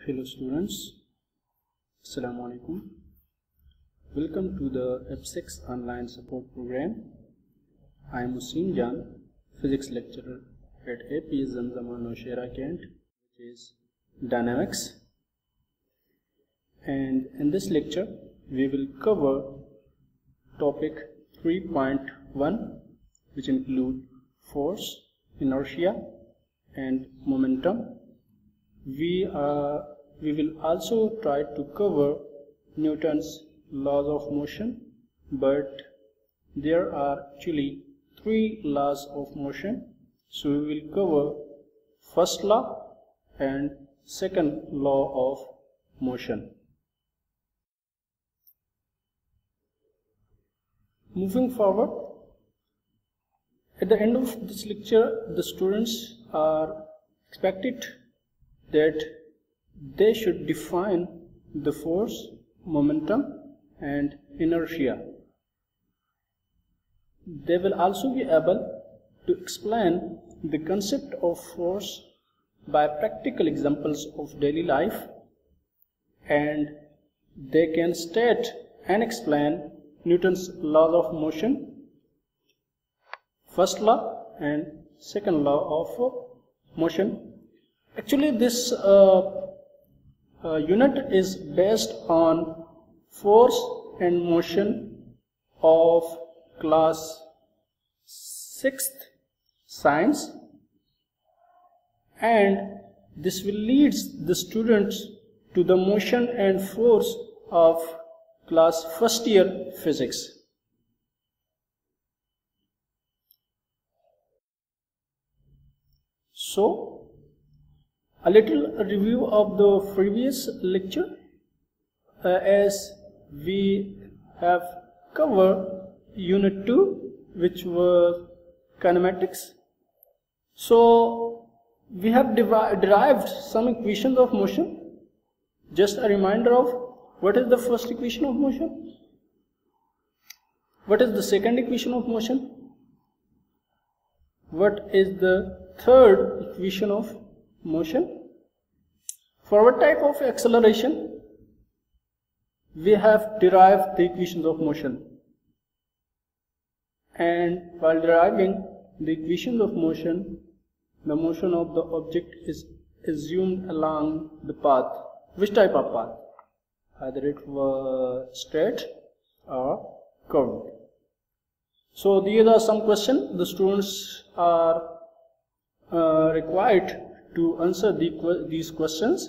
Hello students, Assalamu alaikum. Welcome to the F6 online support program. I am Musin Jan, physics lecturer at AP Zamzama Nowshera Kent, which is dynamics. And in this lecture we will cover topic 3.1, which include force, inertia and momentum. We will also try to cover Newton's laws of motion, but there are actually 3 laws of motion. So we will cover first law and second law of motion. Moving forward, at the end of this lecture, the students are expected that they should define the force, momentum and inertia. They will also be able to explain the concept of force by practical examples of daily life, and they can state and explain Newton's laws of motion, first law and second law of motion. Actually, this unit is based on force and motion of class 6th science, and this will lead the students to the motion and force of class 1st year physics. So, a little review of the previous lecture, as we have covered unit 2, which was kinematics. So we have derived some equations of motion. Just a reminder of what is the first equation of motion, what is the second equation of motion, what is the third equation of motion. For what type of acceleration we have derived the equations of motion, and while deriving the equations of motion, the motion of the object is assumed along the path. Which type of path? Either it was straight or curved. So these are some questions the students are required to answer these questions.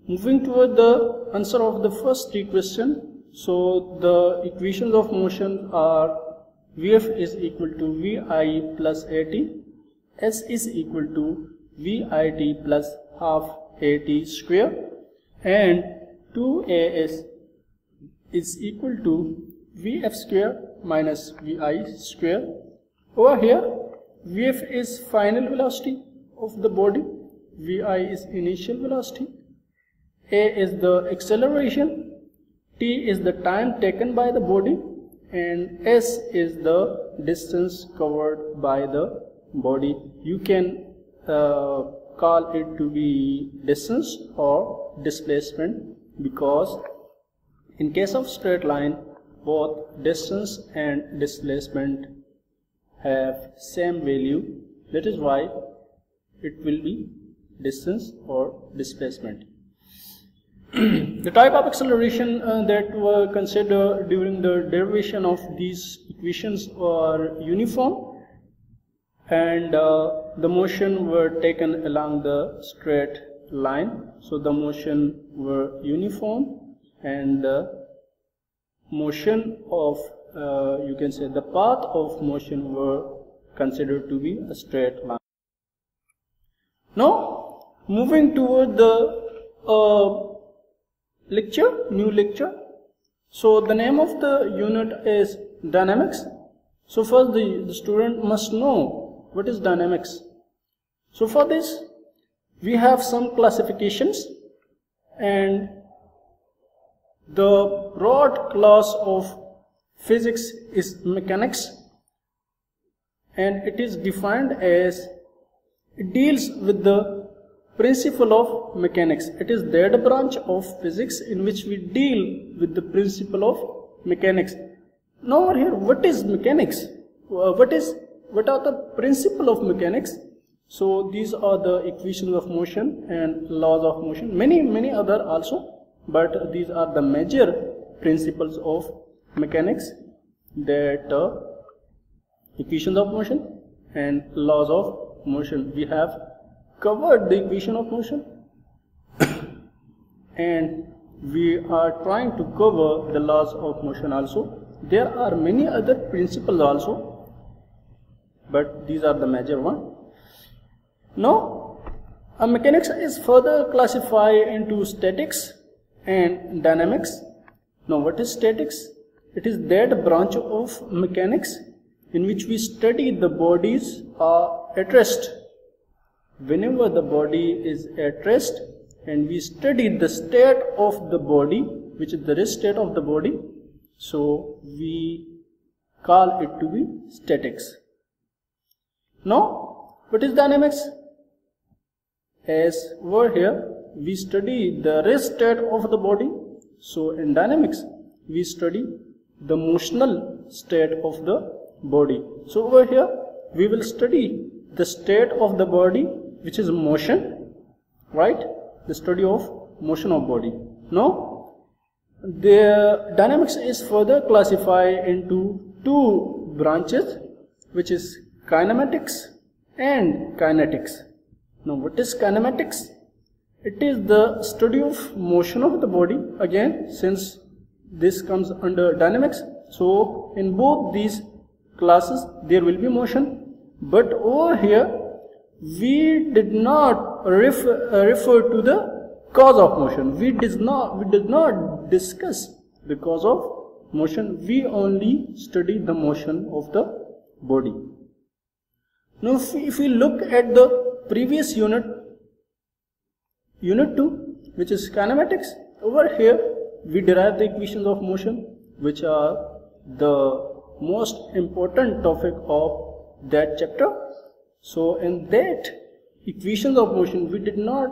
Moving toward the answer of the first 3 questions. So the equations of motion are Vf is equal to Vi plus At, S is equal to Vit plus half At square, and 2As is equal to Vf square minus Vi square. Over here, Vf is final velocity of the body, Vi is initial velocity, A is the acceleration, T is the time taken by the body, and S is the distance covered by the body. You can call it to be distance or displacement, because in case of straight line, both distance and displacement have same value. That is why it will be distance or displacement. The type of acceleration that were considered during the derivation of these equations are uniform, and the motion were taken along the straight line. So the motion were uniform, and the motion of you can say the path of motion were considered to be a straight line. Now moving toward the new lecture. So the name of the unit is dynamics. So first the student must know what is dynamics. So for this we have some classifications, and the broad class of physics is mechanics, and it is defined as it deals with the principle of mechanics. It is that branch of physics in which we deal with the principle of mechanics. Now over here, what is mechanics? What are the principle of mechanics? So these are the equations of motion and laws of motion. Many other also, but these are the major principles of mechanics, that equations of motion and laws of motion. We have covered the equation of motion and we are trying to cover the laws of motion also. There are many other principles also, but these are the major one. Now, mechanics is further classified into statics and dynamics. Now, what is statics? It is that branch of mechanics in which we study the bodies at rest. Whenever the body is at rest and we study the state of the body, which is the rest state of the body, so we call it to be statics. Now, what is dynamics? As over here, we study the rest state of the body. So in dynamics, we study the motional state of the body. So over here, we will study the state of the body, which is motion, right? The study of motion of body. Now, the dynamics is further classified into two branches, which is kinematics and kinetics. Now, what is kinematics? It is the study of motion of the body. Again, since this comes under dynamics, so in both these classes there will be motion, but over here we did not refer to the cause of motion. We did not discuss the cause of motion. We only study the motion of the body. Now, if we look at the previous unit 2, which is kinematics, over here we derive the equations of motion, which are the most important topic of that chapter. So in that equations of motion, we did not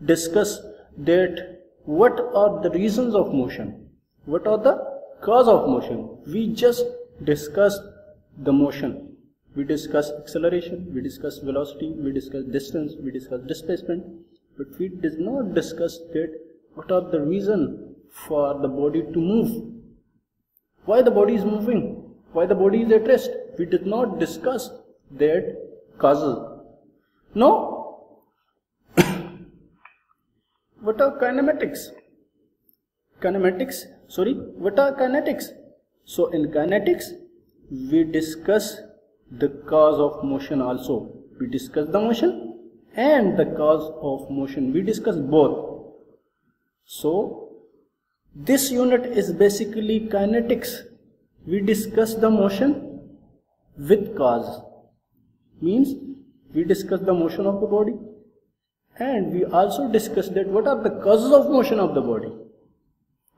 discuss that what are the reasons of motion, what are the cause of motion. We just discussed the motion. We discussed acceleration, we discussed velocity, we discussed distance, we discussed displacement, but we did not discuss that what are the reasons for the body to move, why the body is moving, why the body is at rest. We did not discuss that causes. Now, what are kinematics? What are kinetics? So in kinetics, we discuss the cause of motion also. We discuss the motion and the cause of motion. We discuss both. So this unit is basically kinetics. We discuss the motion with cause. Means we discuss the motion of the body and we also discuss that what are the causes of motion of the body.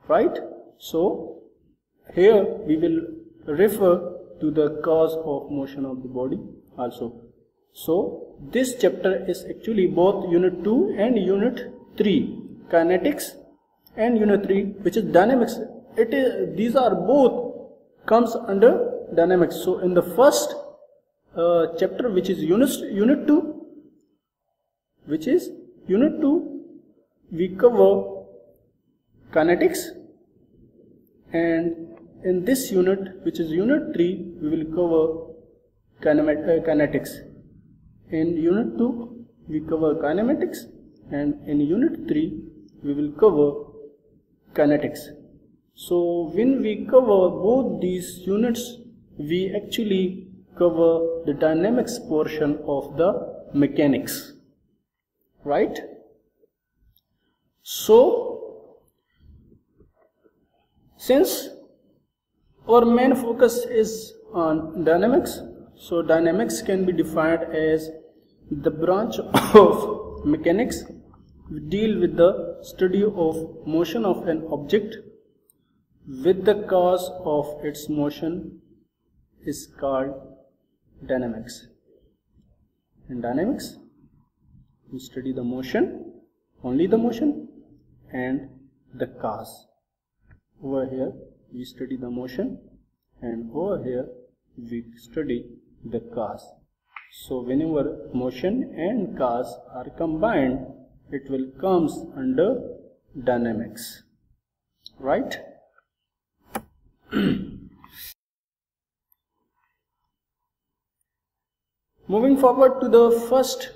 Right? So here we will refer to the cause of motion of the body also. So this chapter is actually both unit 2 and unit 3, kinetics, and unit 3, which is dynamics. These are both comes under dynamics. So in the first chapter, which is unit 2, we cover kinetics, and in this unit, which is unit 3, we will cover kinetics. In unit 2, we cover kinematics, and in unit 3, we will cover kinetics. So when we cover both these units, we actually cover the dynamics portion of the mechanics. Right? So, since our main focus is on dynamics, so dynamics can be defined as the branch of mechanics. We deal with the study of motion of an object with the cause of its motion is called dynamics. In dynamics, we study the motion, only the motion, and the cause. Over here we study the motion, and over here we study the cause. So whenever motion and cause are combined, it will comes under dynamics, right? Moving forward to the first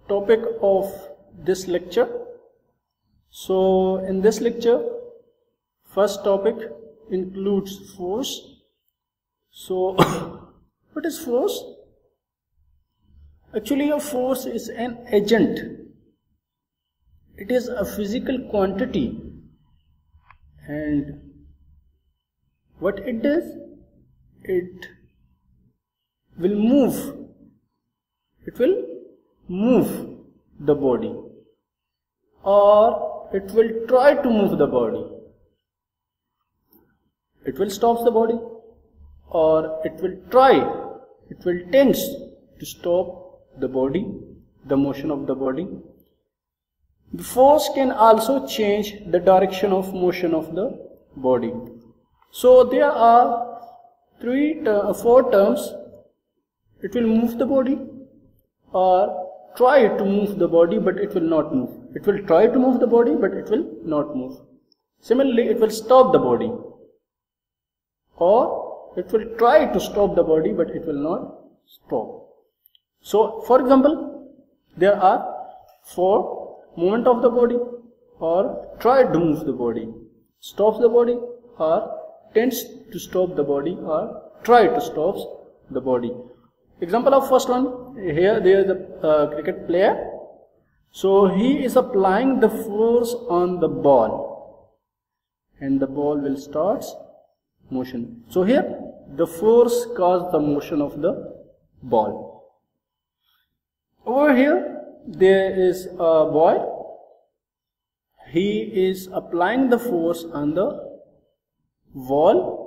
topic of this lecture. So in this lecture, first topic includes force. So what is force? Actually, a force is an agent. It is a physical quantity, and what it does, it will move. It will move the body, or it will try to move the body. It will stop the body, or it will try, it will tend to stop the body, the motion of the body. The force can also change the direction of motion of the body. So there are four terms. It will move the body, or try to move the body, but it will not move. It will try to move the body, but it will not move. Similarly, it will stop the body, or it will try to stop the body, but it will not stop. So, for example, there are four: movement of the body, or try to move the body, stops the body, or tends to stop the body, or try to stop the body. Example of first one, here there is a cricket player. So he is applying the force on the ball, and the ball will start motion. So here the force caused the motion of the ball. Over here there is a boy. He is applying the force on the wall,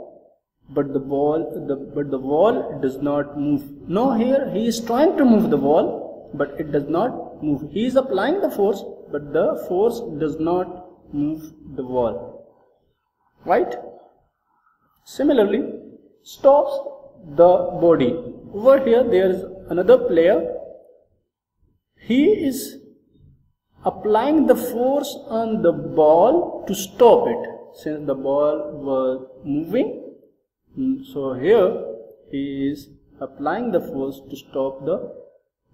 but the wall does not move. No, here he is trying to move the wall, but it does not move. He is applying the force, but the force does not move the wall, right? Similarly, stops the body. Over here there is another player. He is applying the force on the ball to stop it, since the ball was moving. So here he is applying the force to stop the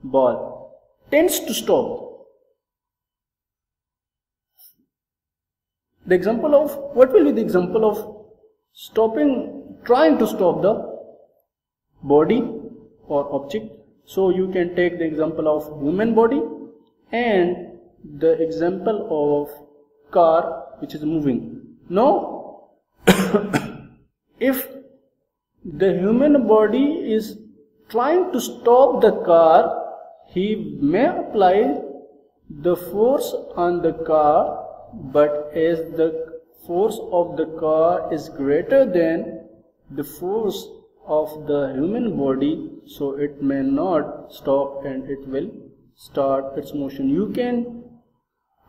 ball. Tends to stop. The example of, what will be the example of stopping, trying to stop the body or object? So you can take the example of human body and the example of car which is moving. Now, if the human body is trying to stop the car, he may apply the force on the car, but as the force of the car is greater than the force of the human body, so it may not stop and it will start its motion. You can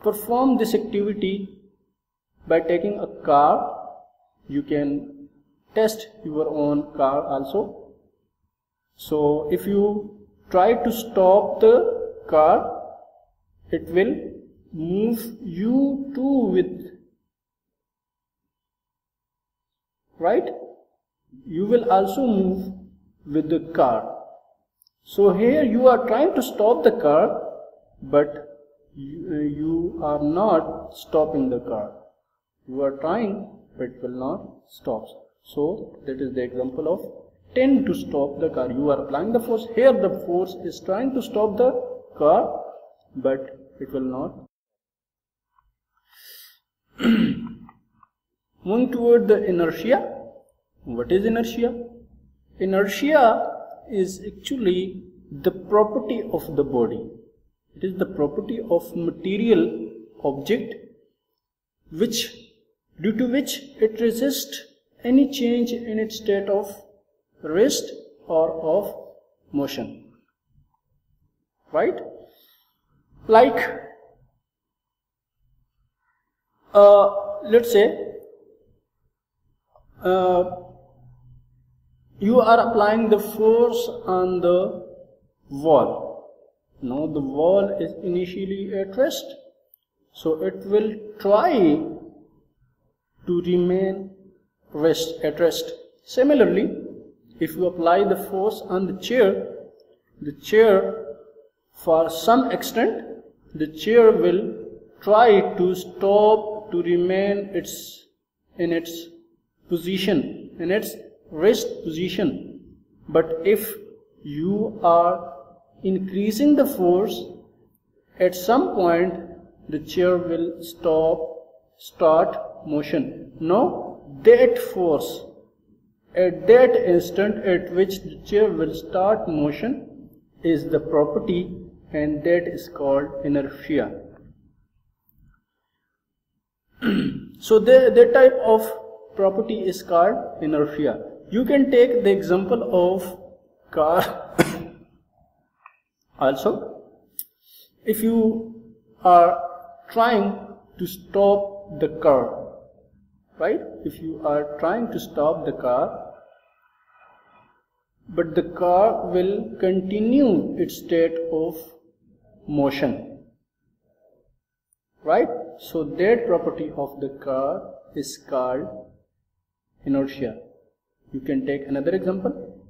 perform this activity by taking a car. You can test your own car also. So if you try to stop the car, it will move you too with, right? You will also move with the car. So here you are trying to stop the car, but you are not stopping the car. You are trying, but it will not stop. So that is the example of tend to stop the car. You are applying the force. Here the force is trying to stop the car, but it will not. Moving toward the inertia. What is inertia? Inertia is actually the property of the body. It is the property of material object due to which it resists any change in its state of rest or of motion, right? Like let's say you are applying the force on the wall. Now the wall is initially at rest, so it will try to remain at rest. Similarly, if you apply the force on the chair for some extent, the chair will try to stop, to remain in its position, in its rest position. But if you are increasing the force, at some point the chair will start motion. Now that force, at that instant at which the chair will start motion, is the property, and that is called inertia. So that type of property is called inertia. You can take the example of car also. If you are trying to stop the car, right? If you are trying to stop the car, but the car will continue its state of motion, right? So that property of the car is called inertia. You can take another example,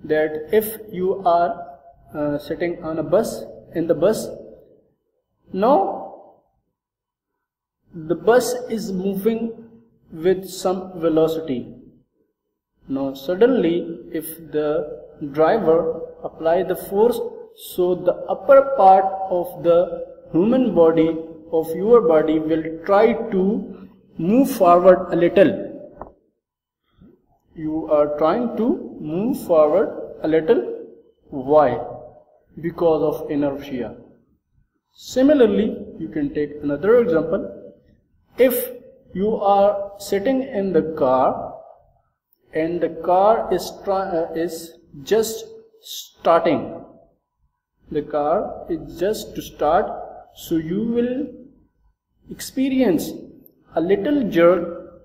that if you are sitting on a bus, in the bus, now the bus is moving with some velocity. Now suddenly, if the driver apply the force, so the upper part of the human body, of your body, will try to move forward a little. You are trying to move forward a little. Why? Because of inertia. Similarly, you can take another example. If you are sitting in the car and the car is just starting, the car is just to start, so you will experience a little jerk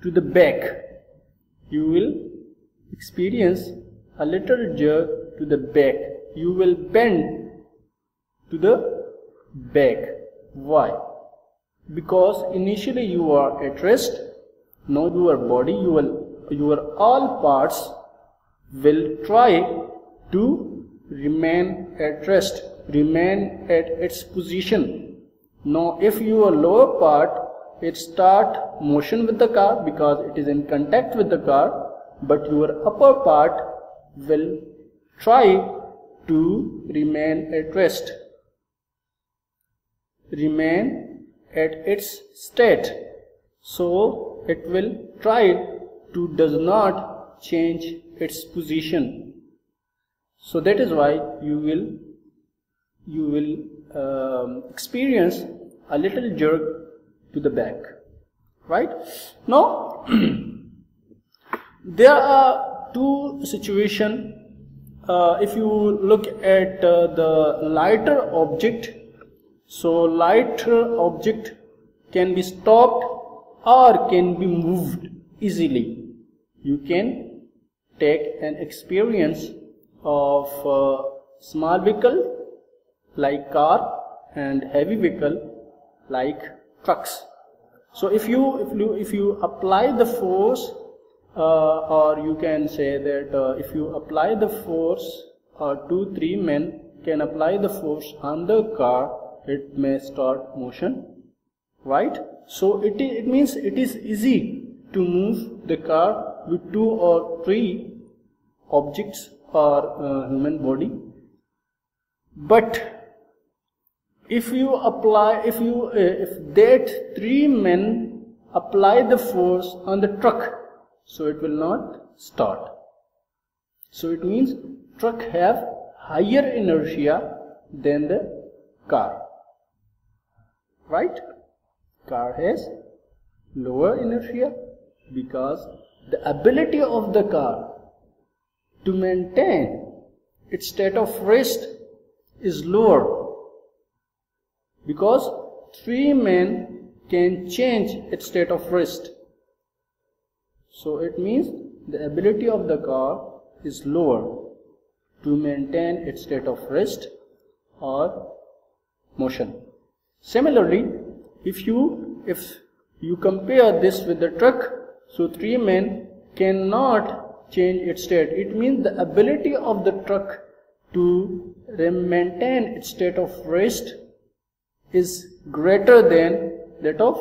to the back. You will experience a little jerk to the back. You will bend to the back. Why? Because initially you are at rest. Now your body, your all parts will try to remain at rest, remain at its position. Now if your lower part, it start motion with the car because it is in contact with the car, but your upper part will try to remain at rest, remain at its state. So it will try to does not change its position. So that is why you will experience a little jerk to the back, right? Now there are two situations. If you look at the lighter object, so lighter object can be stopped or can be moved easily. You can take an experience of small vehicle like car and heavy vehicle like trucks. So if you apply the force, or you can say that if you apply the force, or 2-3 men can apply the force on the car, it may start motion, right? So it means it is easy to move the car with 2 or 3 objects or human body. But if that 3 men apply the force on the truck, so it will not start. So it means truck have higher inertia than the car, right? Car has lower inertia because the ability of the car to maintain its state of rest is lower. because 3 men can change its state of rest. So it means the ability of the car is lower to maintain its state of rest or motion. Similarly, if you compare this with the truck, so 3 men cannot change its state. It means the ability of the truck to maintain its state of rest is greater than that of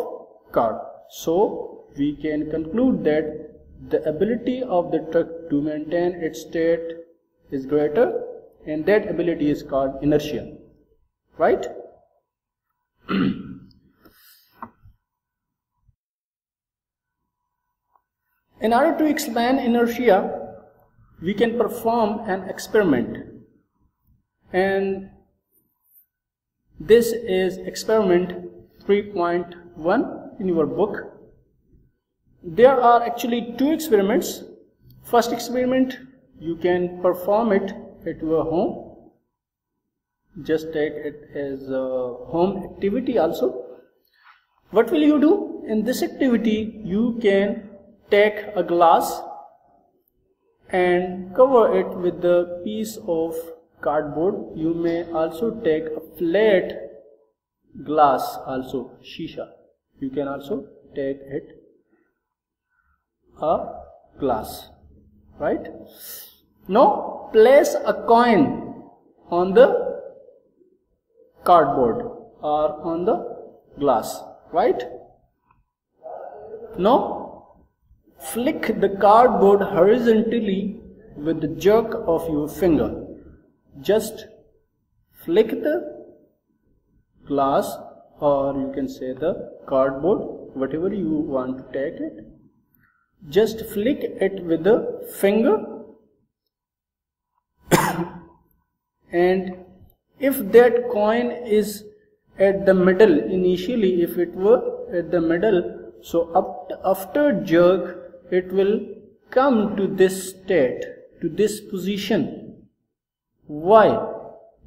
car. So we can conclude that the ability of the truck to maintain its state is greater, and that ability is called inertia, right? In order to explain inertia, we can perform an experiment, and this is experiment 3.1 in your book. There are actually 2 experiments. First experiment, you can perform it at your home. Just take it as a home activity also. What will you do? In this activity, you can take a glass and cover it with the piece of cardboard. You may also take a flat glass also, shisha. You can also take it a glass, right? Now place a coin on the cardboard or on the glass, right? Now flick the cardboard horizontally with the jerk of your finger. Just flick the glass, or you can say the cardboard, whatever you want to take it. Just flick it with the finger, and if that coin is at the middle, initially if it were at the middle, so after jerk it will come to this state, to this position. Why?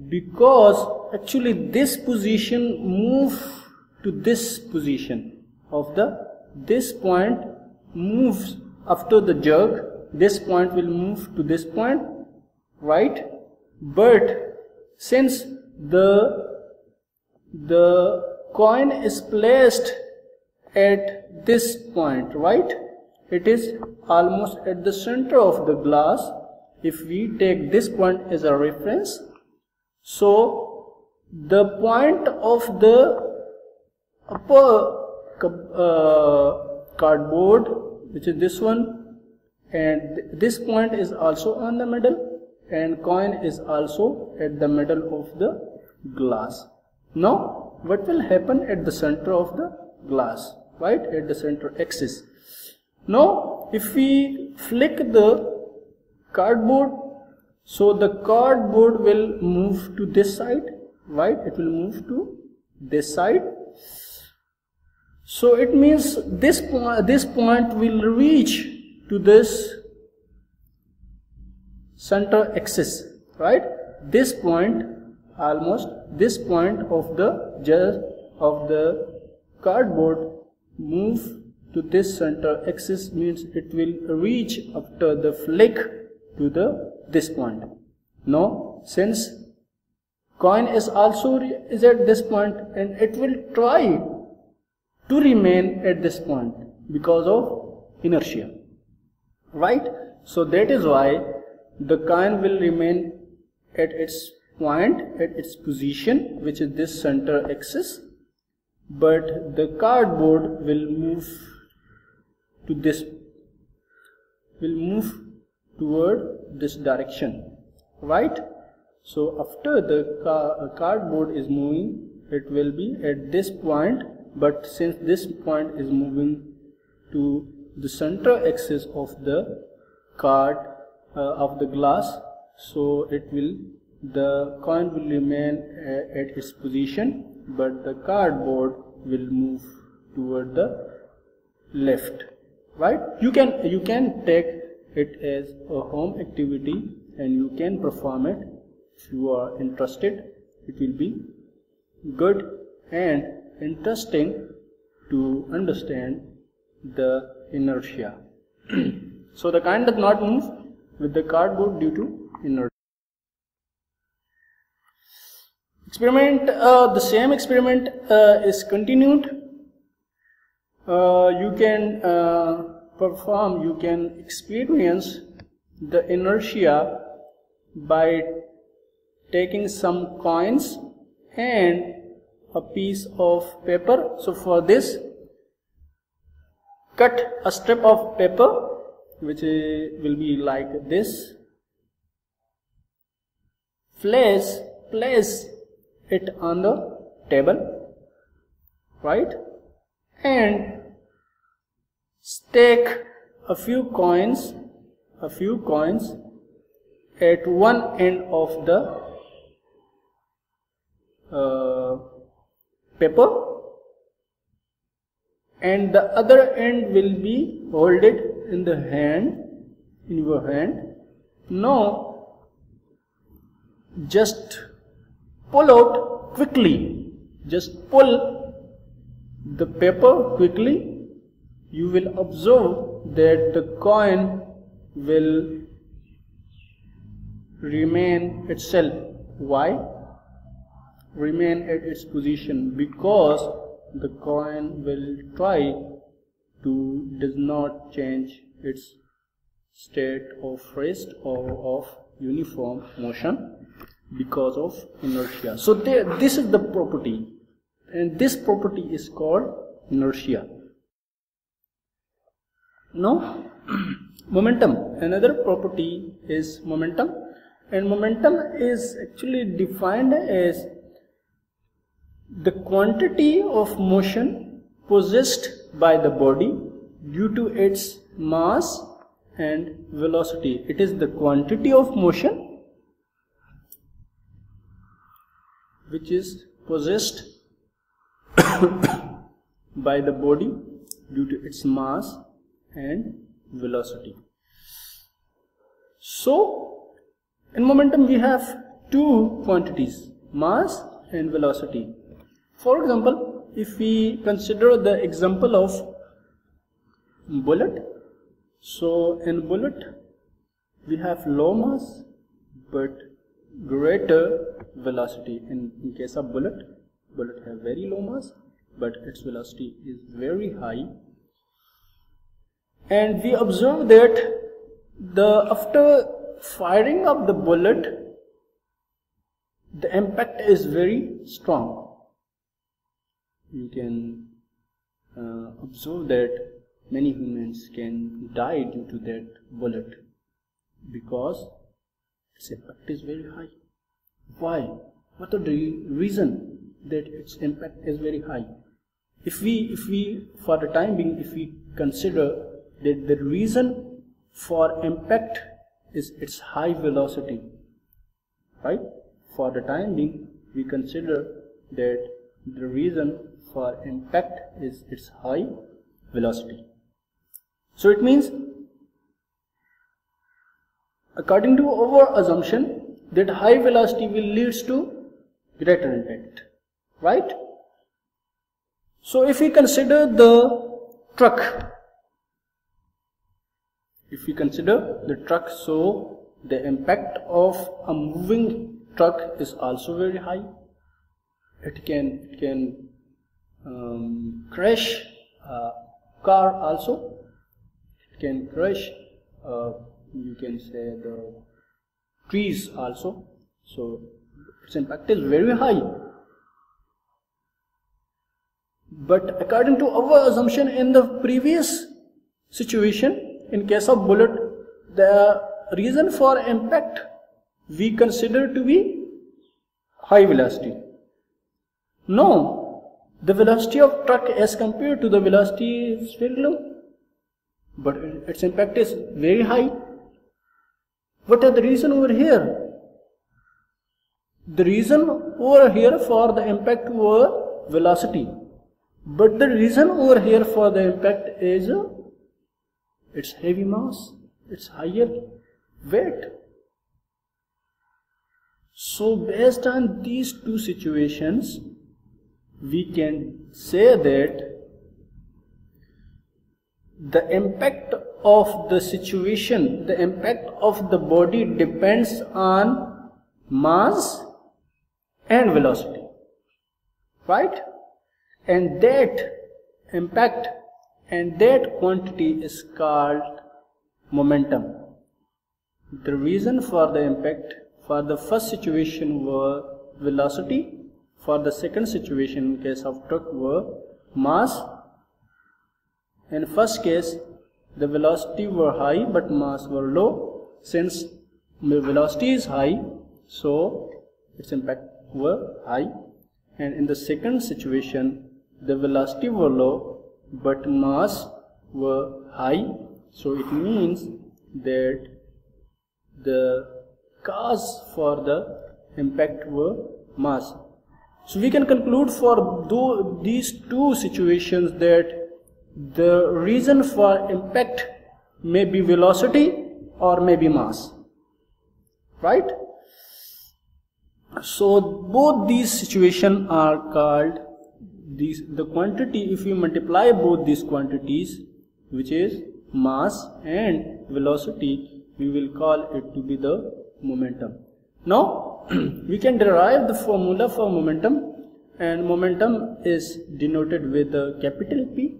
Because actually this position moves to this position of this point moves after the jerk. This point will move to this point, right? But since the coin is placed at this point, right? It is almost at the center of the glass. If we take this point as a reference, so the point of the upper cardboard, which is this one, and this point is also on the middle, and coin is also at the middle of the glass. Now what will happen at the center of the glass, right? At the center axis. Now if we flick the cardboard, so the cardboard will move to this side, right? It will move to this side. So it means this point will reach to this center axis, right? This point, almost this point of the cardboard move to this center axis, means it will reach after the flick to this point. Now since coin is also is at this point, and it will try to remain at this point because of inertia, right? So that is why the coin will remain at its point, at its position, which is this center axis, but the cardboard will move to this, will move toward this direction, right? So after the cardboard is moving, it will be at this point, but since this point is moving to the center axis of the of the glass, so the coin will remain at its position, but the cardboard will move toward the left, right? You can take it as a home activity, and you can perform it if you are interested. It will be good, and interesting to understand the inertia. So the coin does not move with the cardboard due to inertia. Experiment, the same experiment is continued. You can you can experience the inertia by taking some coins and a piece of paper. So for this, cut a strip of paper which will be like this. Place it on the table, right, and stake a few coins at one end of the paper, and the other end will be holded in your hand. Now just pull out quickly, just pull the paper quickly. You will observe that the coin will remain itself. Why? Remain at its position, because the coin will try to does not change its state of rest or of uniform motion because of inertia. So this is the property, and this property is called inertia. Now momentum, another property is momentum, and momentum is actually defined as the quantity of motion possessed by the body due to its mass and velocity. It is the quantity of motion which is possessed by the body due to its mass and velocity. So in momentum we have two quantities, mass and velocity. For example, if we consider the example of bullet, so in bullet we have low mass but greater velocity. In case of bullet have very low mass but its velocity is very high. And we observe that after firing of the bullet, the impact is very strong. You can observe that many humans can die due to that bullet because its impact is very high. Why? What are the reason that its impact is very high? If we for the time being, if we consider that the reason for impact is its high velocity, right? For the time being, we consider that the reason for impact is its high velocity. So it means, according to our assumption, that high velocity will leads to greater impact, right? So if we consider the truck, so the impact of a moving truck is also very high. It can crash a car also. It can crash, you can say, the trees also. So its impact is very high. But according to our assumption in the previous situation, in case of bullet, the reason for impact we consider to be high velocity. No, the velocity of truck as compared to the velocity is very low, but its impact is very high. What are the reason over here? The reason over here for the impact were velocity, but the reason over here for the impact is its heavy mass, its higher weight. So based on these two situations, we can say that the impact of the situation, the impact of the body depends on mass and velocity, right? And that impact and that quantity is called momentum. The reason for the impact for the first situation were velocity, for the second situation in case of truck were mass. In first case the velocity were high but mass were low. Since the velocity is high, so its impact were high, and in the second situation the velocity were low but mass were high, so it means that the cause for the impact were mass. So we can conclude for these two situations that the reason for impact may be velocity or may be mass, right? So both these situations are called the quantity. If we multiply both these quantities, which is mass and velocity, we will call it to be the momentum. Now we can derive the formula for momentum, and momentum is denoted with a capital P,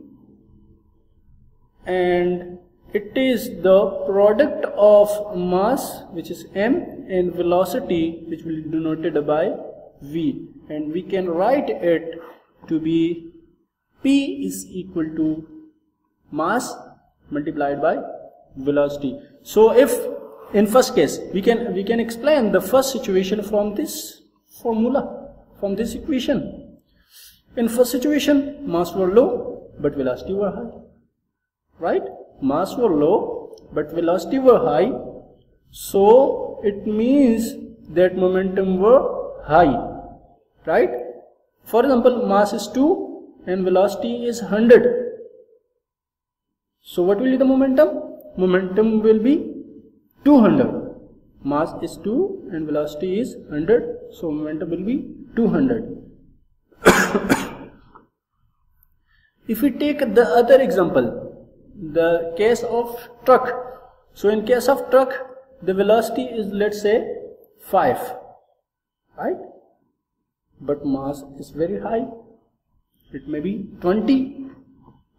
and it is the product of mass, which is m, and velocity, which will be denoted by v, and we can write it to be P is equal to mass multiplied by velocity. So if in first case we can explain the first situation from this formula, from this equation. In first situation mass were low but velocity were high, right? Mass were low but velocity were high, so it means that momentum were high, right? For example, mass is 2 and velocity is 100. So what will be the momentum? Momentum will be 200. Mass is 2 and velocity is 100. So momentum will be 200. If we take the other example, the case of truck. So in case of truck, the velocity is, let's say, 5, right? But mass is very high. It may be 20,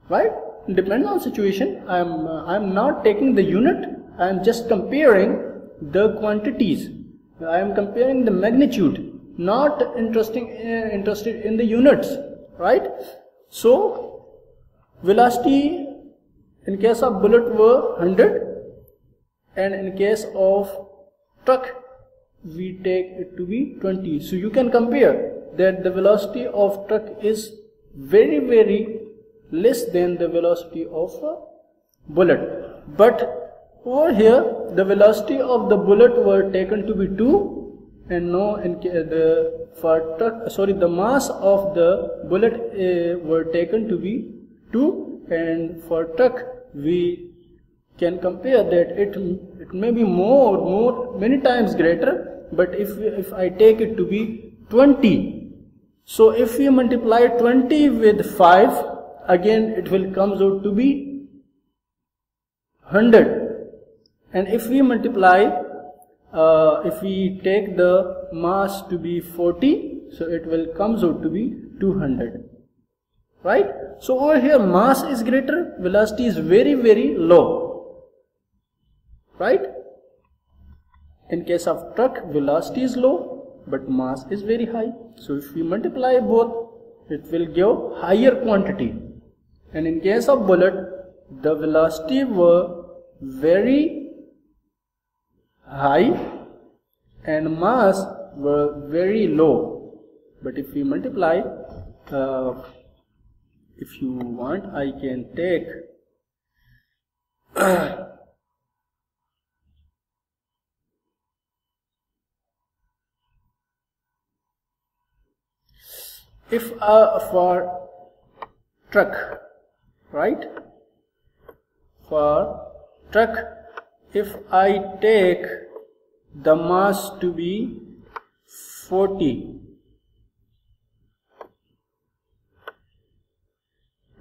right? It depends on situation. I'm not taking the unit. I am just comparing the quantities. I am comparing the magnitude, not interested in the units, right? So velocity in case of bullet were 100, and in case of truck we take it to be 20. So you can compare that the velocity of truck is very, very less than the velocity of a bullet. But over here the velocity of the bullet were taken to be 2, and now the mass of the bullet were taken to be 2, and for truck we can compare that it may be many times greater, but if I take it to be 20, so if we multiply 20 with 5, again it will comes out to be 100, and if we multiply if we take the mass to be 40, so it will comes out to be 200, right? So over here mass is greater, velocity is very, very low, right? In case of truck, velocity is low but mass is very high. So if we multiply both, it will give higher quantity. And in case of bullet, the velocity were very high and mass were very low. But if we multiply, if you want, I can take if for truck, right? For truck, if I take the mass to be 40,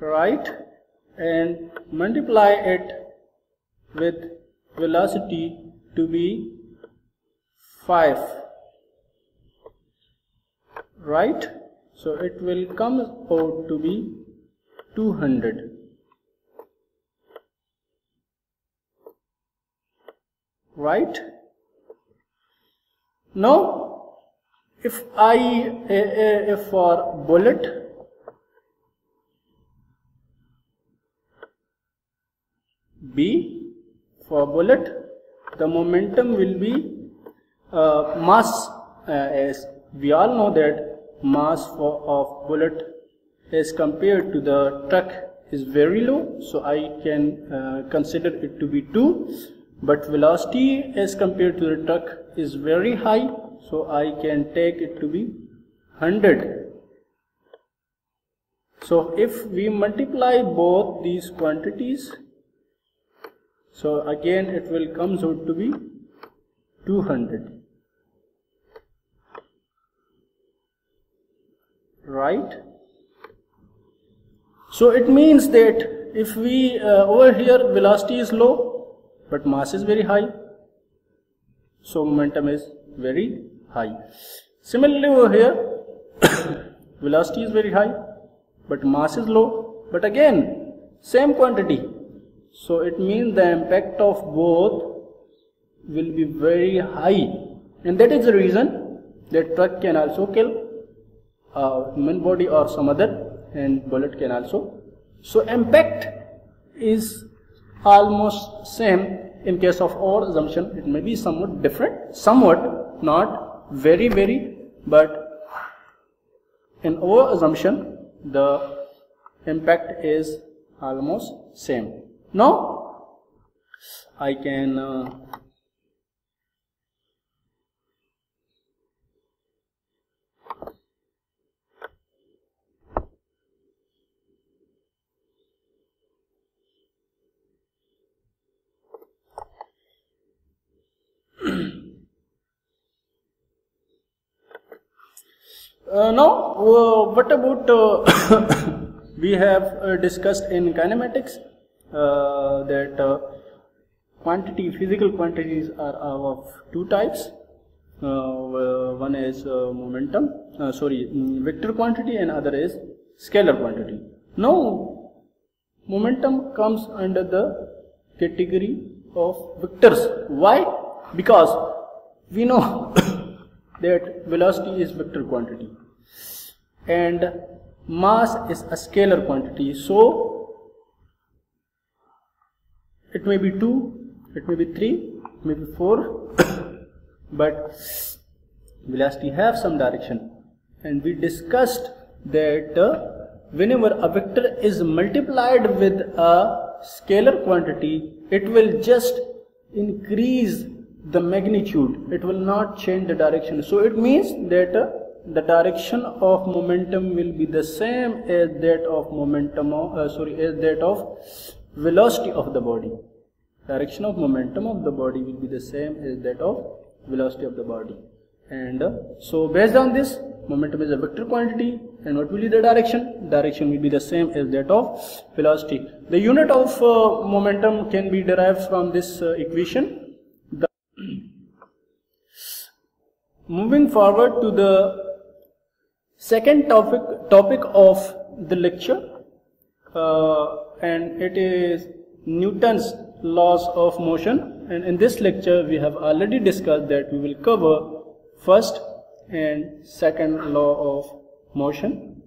right, and multiply it with velocity to be 5, right, so it will come out to be 200. Right. Now if for bullet, B, for bullet, the momentum will be mass, as we all know that mass of bullet as compared to the truck is very low, so I can consider it to be 2, but velocity as compared to the truck is very high, so I can take it to be 100. So if we multiply both these quantities, so again it will come out to be 200, right. So it means that if we over here velocity is low but mass is very high, so momentum is very high. Similarly over here velocity is very high but mass is low, but again same quantity, so it means the impact of both will be very high, and that is the reason that truck can also kill human body or some other, and bullet can also. So impact is almost same. In case of our assumption, it may be somewhat different, somewhat, not very, but in our assumption the impact is almost same. Now I can now what about we have discussed in kinematics that physical quantities are of two types. One is vector quantity, and other is scalar quantity. Now momentum comes under the category of vectors. Why? Because we know that velocity is vector quantity and mass is a scalar quantity, so it may be 2, it may be 3, it may be 4 but velocity have some direction, and we discussed that whenever a vector is multiplied with a scalar quantity, it will just increase the magnitude, it will not change the direction. So it means that the direction of momentum will be the same as that of velocity of the body. Direction of momentum of the body will be the same as that of velocity of the body. And so based on this, momentum is a vector quantity, and what will be the direction? Direction will be the same as that of velocity. The unit of momentum can be derived from this equation. Moving forward to the second topic of the lecture, and it is Newton's laws of motion, and in this lecture we have already discussed that we will cover first and second law of motion.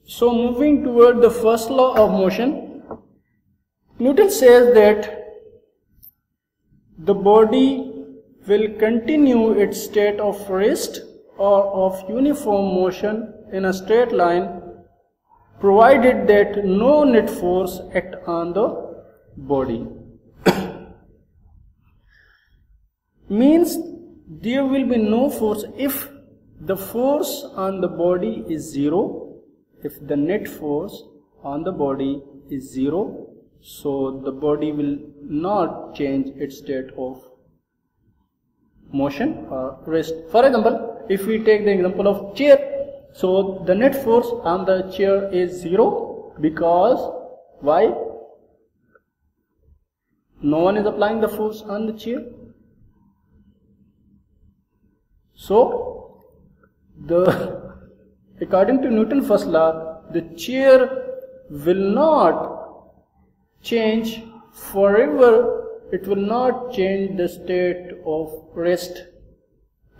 So moving toward the first law of motion, Newton says that the body will continue its state of rest or of uniform motion in a straight line, provided that no net force act on the body. Means there will be no force if the force on the body is 0, if the net force on the body is 0, so the body will not change its state of motion or rest. For example, if we take the example of chair, so the net force on the chair is 0, Because why? No one is applying the force on the chair. So, according to Newton's first law, the chair will not change forever. It will not change the state of rest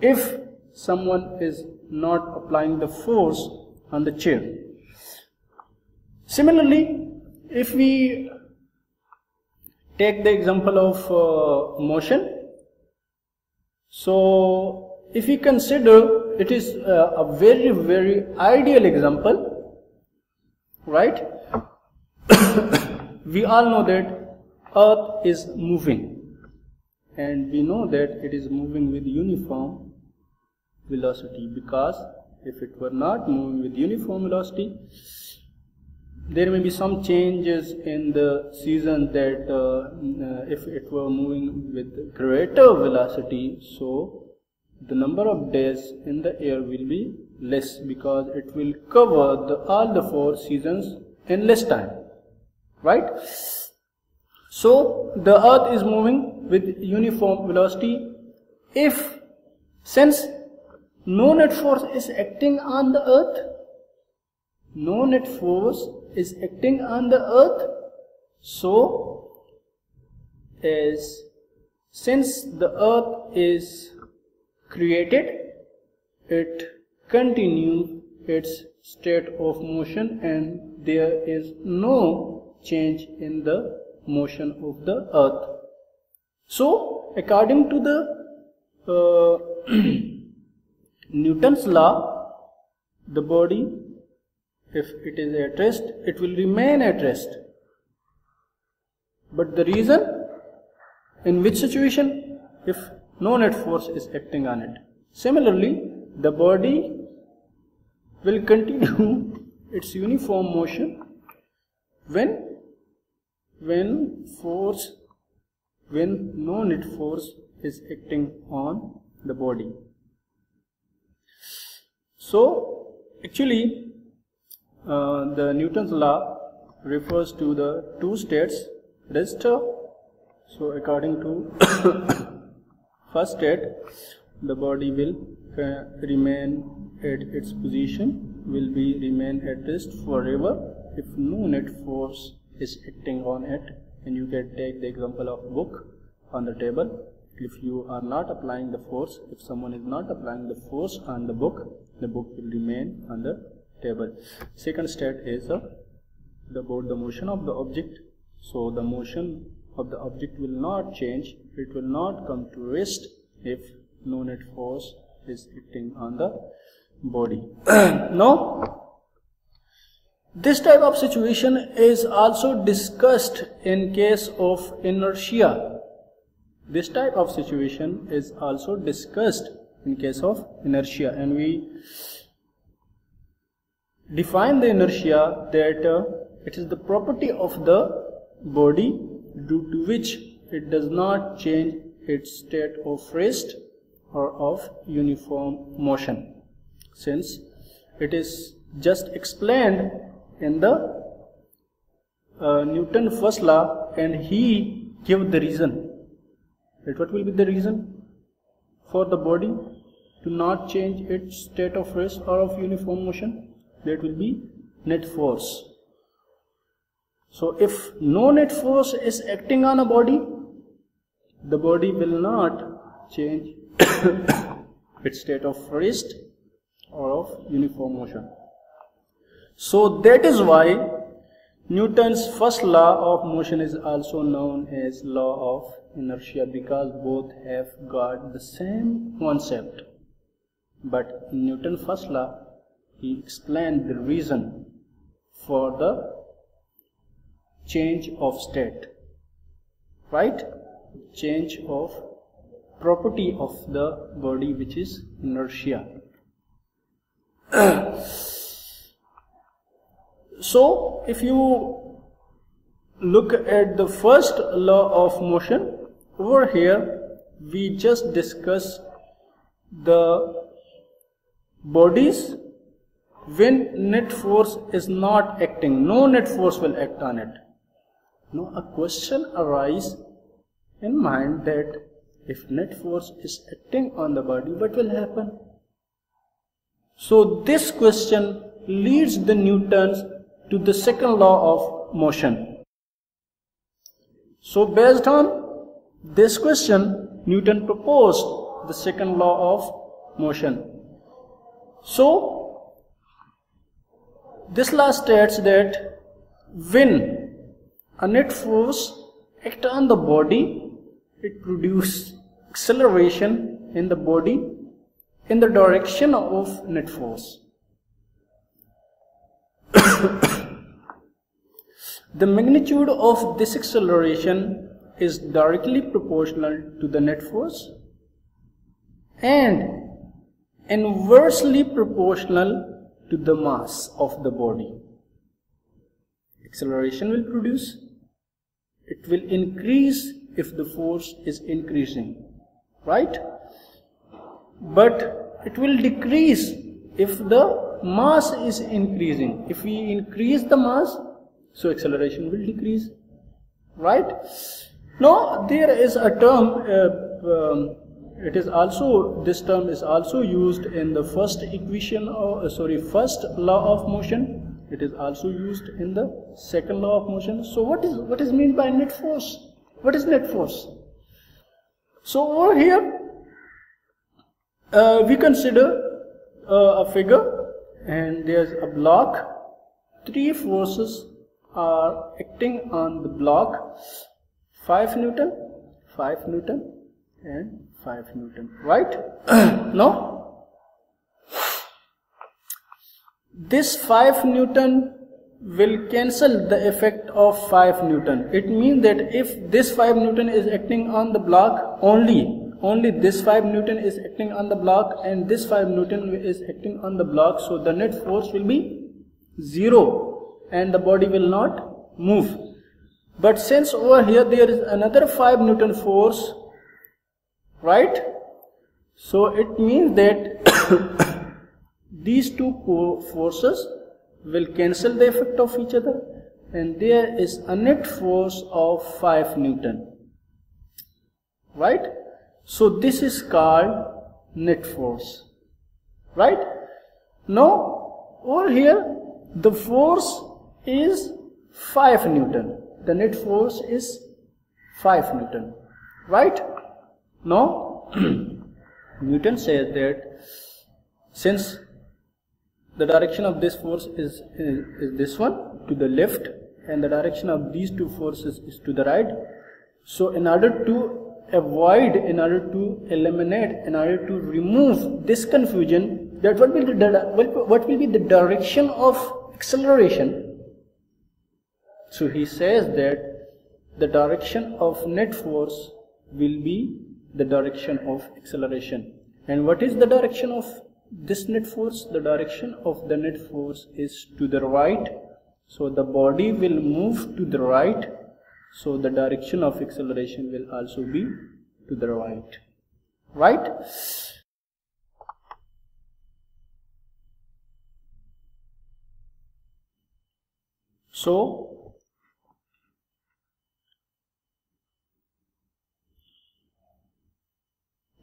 if someone is not applying the force on the chair. Similarly, if we take the example of motion, so if we consider, it is a very, very ideal example, right? We all know that Earth is moving, and we know that it is moving with uniform velocity, because if it were not moving with uniform velocity, there may be some changes in the season, that if it were moving with greater velocity, so the number of days in the year will be less, because it will cover all the 4 seasons in less time, right? So the Earth is moving with uniform velocity. Since no net force is acting on the Earth, no net force is acting on the Earth, so since the Earth is created, it continues its state of motion, and there is no change in the motion of the Earth. So according to the Newton's law, the body, if it is at rest, it will remain at rest. But the reason, in which situation? If no net force is acting on it. Similarly, the body will continue its uniform motion when no net force is acting on the body. So actually the Newton's law refers to the 2 states, rest. So according to first state, the body will remain at its position, will remain at rest forever if no net force is acting on it. And you can take the example of book on the table. If you are not applying the force, if someone is not applying the force on the book will remain on the table. Second state is about the motion of the object. So the motion of the object will not change, it will not come to rest if no net force is acting on the body. Now, this type of situation is also discussed in case of inertia. This type of situation is also discussed in case of inertia, and we define the inertia that it is the property of the body due to which it does not change its state of rest or of uniform motion. Since it is just explained in the Newton's first law, and he gave the reason. That what will be the reason for the body to not change its state of rest or of uniform motion? That will be net force. So if no net force is acting on a body, the body will not change its state of rest or of uniform motion. So that is why Newton's first law of motion is also known as law of inertia, because both have got the same concept. But in Newton's first law, he explained the reason for the change of state, right? Change of property of the body, which is inertia. So if you look at the first law of motion, over here we just discuss the bodies when net force is not acting, no net force will act on it. Now a question arises in mind that if net force is acting on the body, what will happen? So this question leads the Newtons to the second law of motion. So based on this question, Newton proposed the second law of motion. So this law states that when a net force acts on the body, it produces acceleration in the body in the direction of net force. The magnitude of this acceleration is directly proportional to the net force and inversely proportional to the mass of the body. Acceleration will produce, it will increase if the force is increasing, right? But it will decrease if the mass is increasing. If we increase the mass, so acceleration will decrease, right? Now there is a term, this term is also used in the first first law of motion. It is also used in the second law of motion. So what is meant by net force? What is net force? So over here we consider a figure, and there's a block. Three forces are acting on the block: 5 Newton, 5 Newton and 5 Newton, right? Now this 5 Newton will cancel the effect of 5 Newton. It means that if this 5 Newton is acting on the block, only this 5 Newton is acting on the block and this 5 Newton is acting on the block, so the net force will be 0 and the body will not move. But since over here there is another 5 Newton force, right? So it means that these two forces will cancel the effect of each other and there is a net force of 5 Newton, right? So this is called net force, right? Now over here the force is 5 Newton, the net force is 5 Newton, right? Now Newton says that since the direction of this force is this one, to the left, and the direction of these two forces is to the right, so in order to avoid, in order to eliminate, in order to remove this confusion, that what will be the direction of acceleration. So he says that the direction of net force will be the direction of acceleration. And what is the direction of this net force? The direction of the net force is to the right, so the body will move to the right, so the direction of acceleration will also be to the right, right? So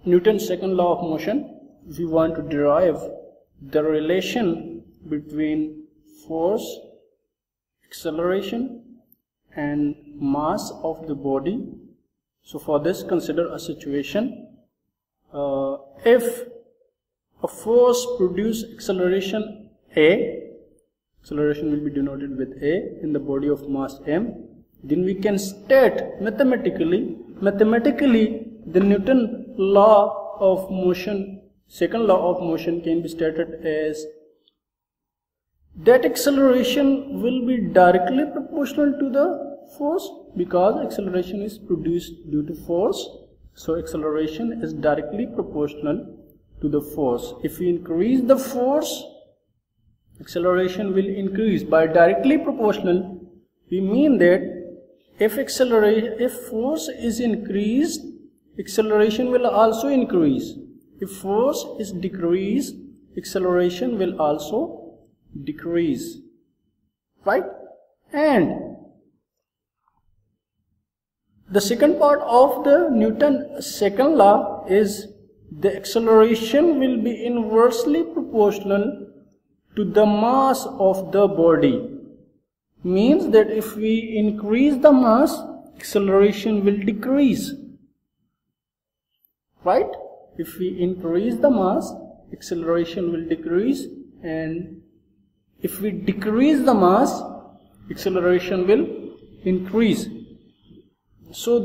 Newton's second law of motion, we want to derive the relation between force, acceleration and mass of the body. So for this, consider a situation. If a force produces acceleration A, acceleration will be denoted with A in the body of mass M, then we can state mathematically the Newton law of motion, second law of motion, can be stated as that acceleration will be directly proportional to the force, because acceleration is produced due to force. So acceleration is directly proportional to the force. If we increase the force, acceleration will increase. By directly proportional, we mean that if force is increased, acceleration will also increase. If force is decreased, acceleration will also decrease, right? And the second part of the Newton's second law is the acceleration will be inversely proportional to the mass of the body. Means that if we increase the mass, acceleration will decrease, right? If we increase the mass, acceleration will decrease, and if we decrease the mass, acceleration will increase. So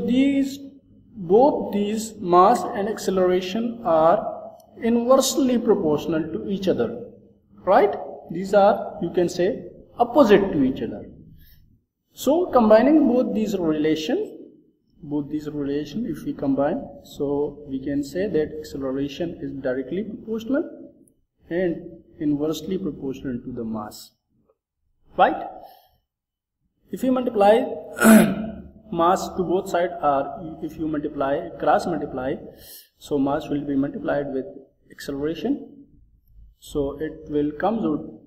both these mass and acceleration are inversely proportional to each other, right? These are, you can say, opposite to each other. So combining both these relations, if we combine, so we can say that acceleration is directly proportional and inversely proportional to the mass, right? If you multiply mass to both sides, or if you cross multiply, so mass will be multiplied with acceleration, so it will come out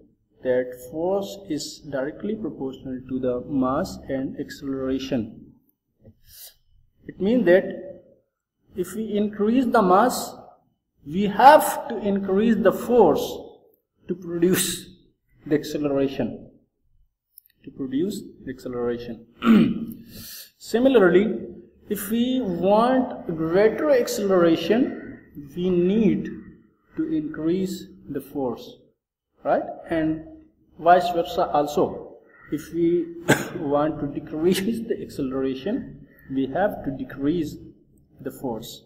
that force is directly proportional to the mass and acceleration. It means that if we increase the mass, we have to increase the force to produce the acceleration. Similarly, if we want greater acceleration, we need to increase the force, right? And vice versa also. If we want to decrease the acceleration, we have to decrease the force.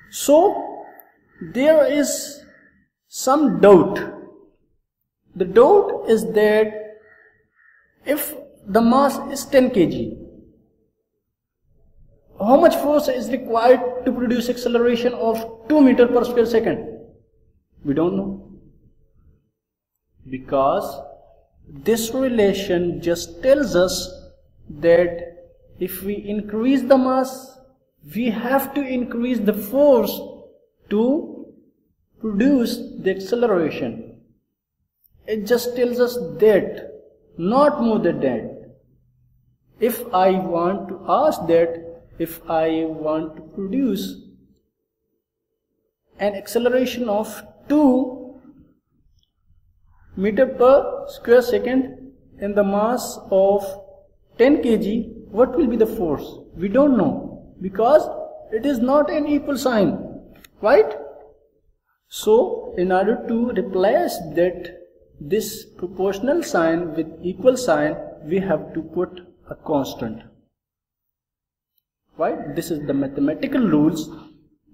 So there is some doubt. The doubt is that if the mass is 10 kg, how much force is required to produce acceleration of 2 meters per square second? We don't know, because this relation just tells us that if we increase the mass, we have to increase the force to produce the acceleration. It just tells us that, not more than that. If I want to ask that, if I want to produce an acceleration of 2 meters per square second in the mass of 10 kg, what will be the force? We don't know, because it is not an equal sign, right? So in order to replace this proportional sign with equal sign, we have to put a constant, right? This is the mathematical rules,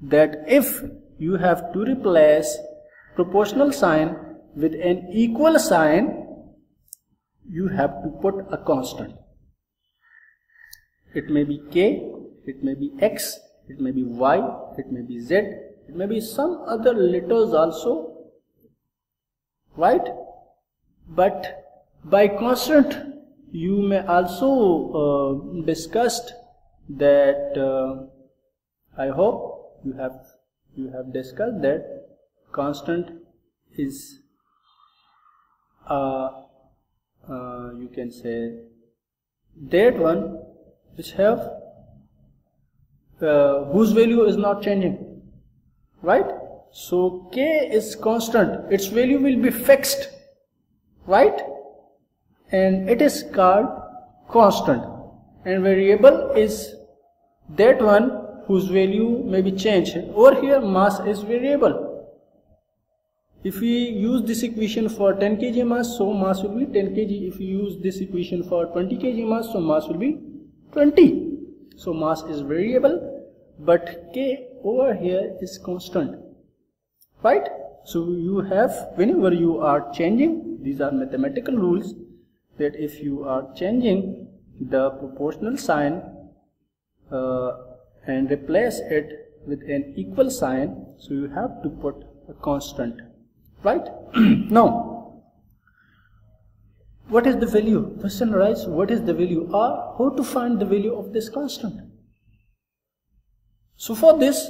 that if you have to replace proportional sign with an equal sign, you have to put a constant. It may be k, it may be x, it may be y, it may be z, it may be some other letters also, right? But by constant, you may also discuss that, I hope you have discussed that constant is you can say that one which have whose value is not changing, right? So k is constant, its value will be fixed, right? And it is called constant, and variable is that one whose value may be changed. Over here mass is variable. If we use this equation for 10 kg mass, so mass will be 10 kg. If we use this equation for 20 kg mass, so mass will be 20. So mass is variable, but k over here is constant, right? So you have, whenever you are changing, these are mathematical rules, that if you are changing the proportional sign and replace it with an equal sign, so you have to put a constant, right? Now, what is the value? Question arises, what is the value, or how to find the value of this constant? So for this,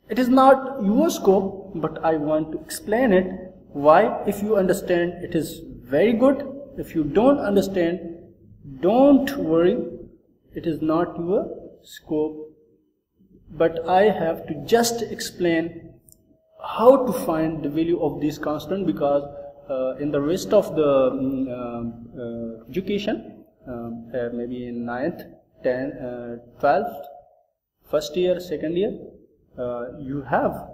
It is not your scope, but I want to explain it. Why? If you understand, it is very good. If you don't understand, don't worry. It is not your scope. But I have to just explain how to find the value of this constant, because in the rest of the education, maybe in 9th, 10th, 12th, first year, second year, you have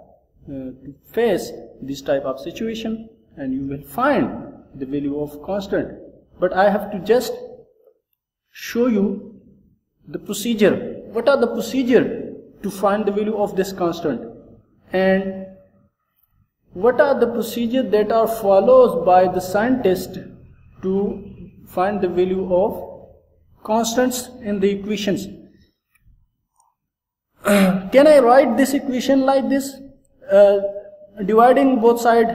to face this type of situation and you will find the value of constant. But I have to just show you the procedure. What are the procedure to find the value of this constant, and what are the procedure that are followed by the scientist to find the value of constants in the equations. Can I write this equation like this, dividing both sides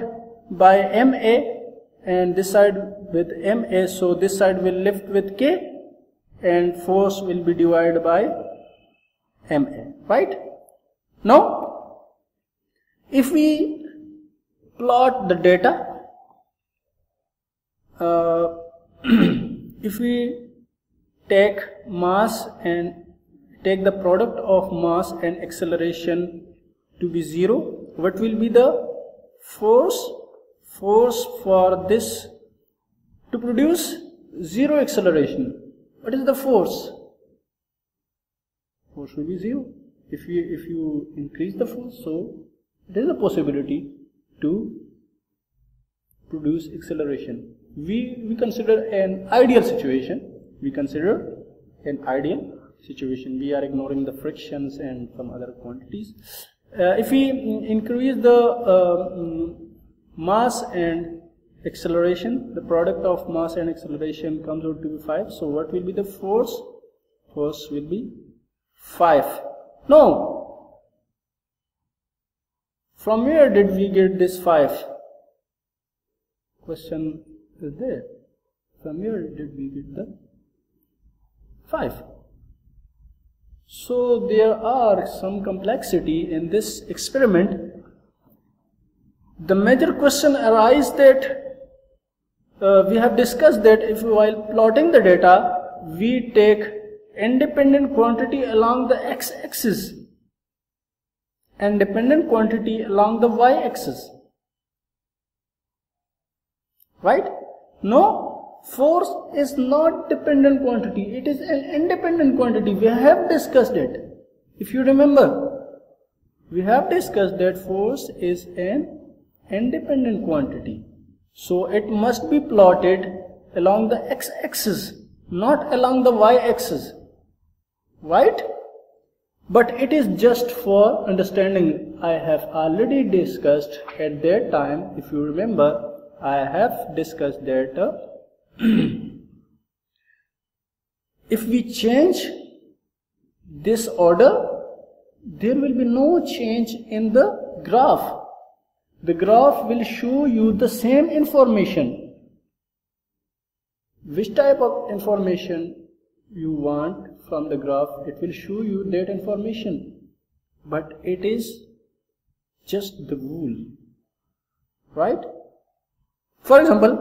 by MA and this side with MA, so this side will lift with K and force will be divided by MA, right? Now, if we plot the data, if we take mass and take the product of mass and acceleration to be 0, what will be the force for this to produce 0 acceleration? What is the force? Force will be 0. If you increase the force, so there is a possibility to produce acceleration. We consider an ideal situation. We are ignoring the frictions and some other quantities. If we increase the mass and acceleration, the product of mass and acceleration comes out to be 5. So what will be the force? Force will be 5. No. From where did we get this 5? Question is there. From where did we get the 5? So there are some complexity in this experiment. The major question arises that we have discussed that if while plotting the data, we take independent quantity along the x-axis and dependent quantity along the y-axis, right? No, force is not dependent quantity, it is an independent quantity. We have discussed it. If you remember, we have discussed that force is an independent quantity. So it must be plotted along the x-axis, not along the y-axis, right? But it is just for understanding. I have already discussed at that time, if you remember, I have discussed that if we change this order, there will be no change in the graph. The graph will show you the same information. Which type of information you want from the graph, it will show you that information. But it is just the rule, right? For example,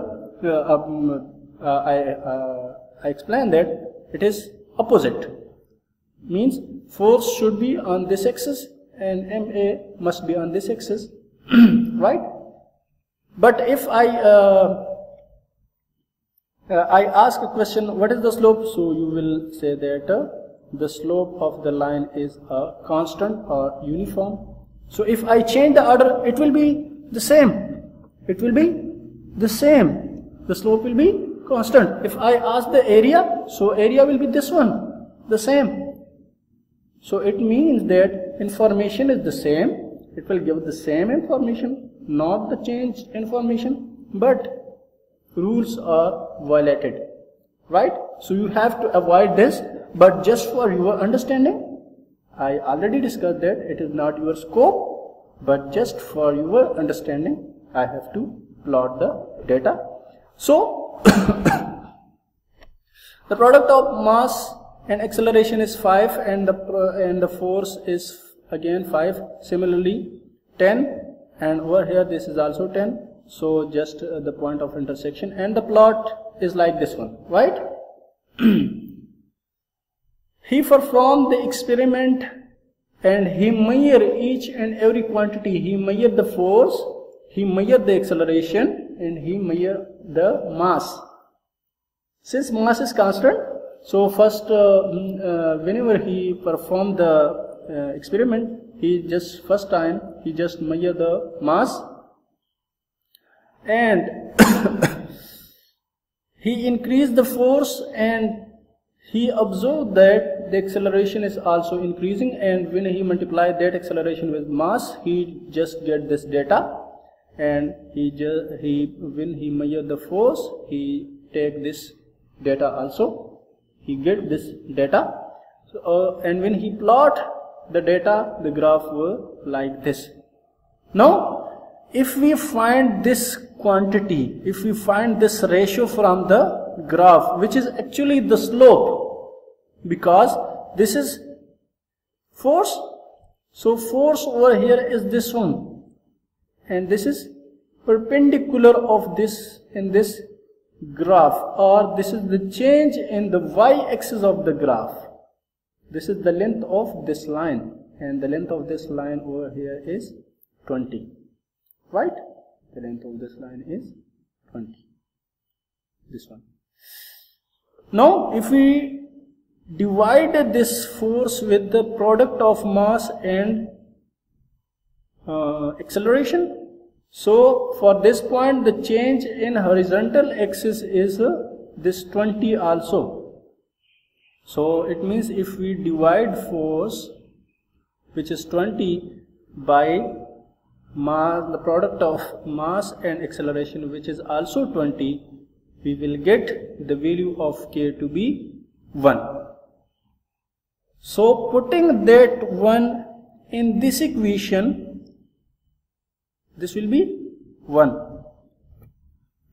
I explained that it is opposite. Means force should be on this axis and MA must be on this axis, right? But if I ask a question, what is the slope? So you will say that the slope of the line is a constant or uniform. So if I change the order, it will be the same. It will be the same. The slope will be constant. If I ask the area, so area will be this one, the same. So it means that information is the same. It will give the same information, not the changed information, but rules are violated, right? So you have to avoid this. But just for your understanding, I already discussed that it is not your scope, but just for your understanding, I have to plot the data. So the product of mass and acceleration is 5 and the force is again 5, similarly 10, and over here this is also 10. So just the point of intersection, and the plot is like this one, right? He performed the experiment and he measured each and every quantity. He measured the force, he measured the acceleration, and he measured the mass. Since mass is constant, so first whenever he performed the experiment, he just measured the mass, and he increased the force, and he observed that the acceleration is also increasing, and when he multiplied that acceleration with mass, he just get this data. And when he measured the force, he take this data also, he get this data. So, and when he plot the data, the graph were like this. Now if we find this quantity, if we find this ratio from the graph, which is actually the slope, because this is force, so force over here is this one, and this is perpendicular of this in this graph, or this is the change in the y-axis of the graph. This is the length of this line, and the length of this line over here is 20, right? The length of this line is 20, this one. Now if we divide this force with the product of mass and acceleration, so for this point the change in horizontal axis is this 20 also. So it means if we divide force, which is 20, by mass, the product of mass and acceleration, which is also 20, we will get the value of k to be 1. So putting that 1 in this equation, this will be 1.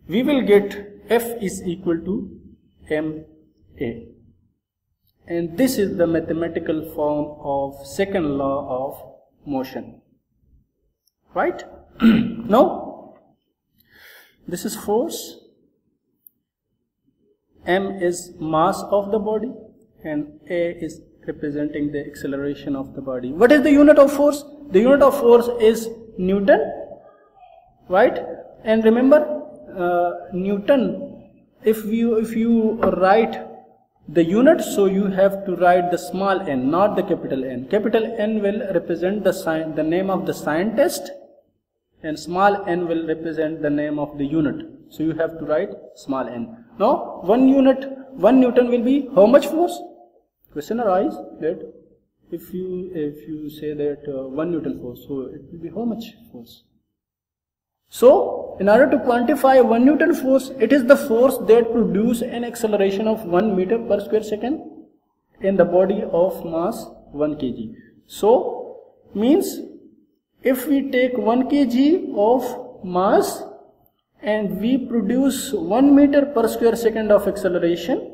We will get F is equal to ma, and this is the mathematical form of second law of motion, right? Now this is force, m is mass of the body, and a is representing the acceleration of the body. What is the unit of force? The unit of force is Newton, right? And remember Newton, if you write the unit, so you have to write the small n, not the capital N. Capital N will represent the name of the scientist, and small n will represent the name of the unit. So you have to write small n. Now 1 Newton will be how much force? Question arises that if you say that 1 Newton force, so it will be how much force? So in order to quantify 1 Newton force, it is the force that produces an acceleration of 1 meter per square second in the body of mass 1 kg. So means if we take 1 kg of mass and we produce 1 meter per square second of acceleration,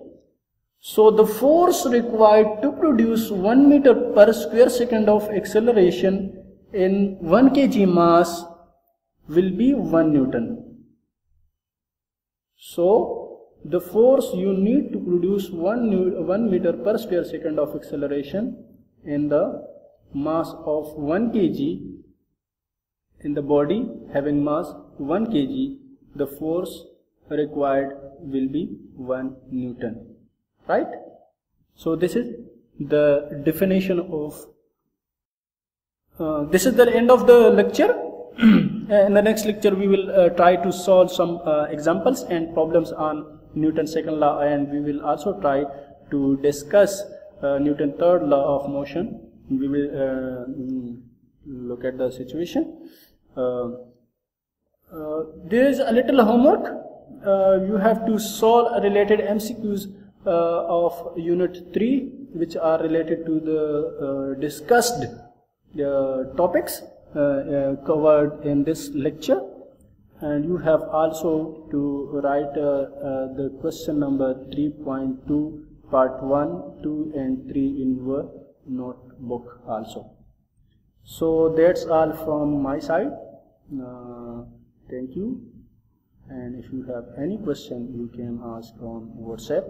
so the force required to produce 1 meter per square second of acceleration in 1 kg mass will be 1 Newton. So the force you need to produce 1 meter per square second of acceleration in the mass of 1 kg in the body having mass 1 kg, the force required will be 1 Newton. Right? So this is the definition of this is the end of the lecture. In the next lecture we will try to solve some examples and problems on Newton's second law, and we will also try to discuss Newton's third law of motion. We will look at the situation. There is a little homework. You have to solve related MCQs of unit 3, which are related to the discussed topics covered in this lecture, and you have also to write the question number 3.2 part 1, 2 and 3 in your notebook also. So that's all from my side. Thank you, and if you have any question you can ask on WhatsApp.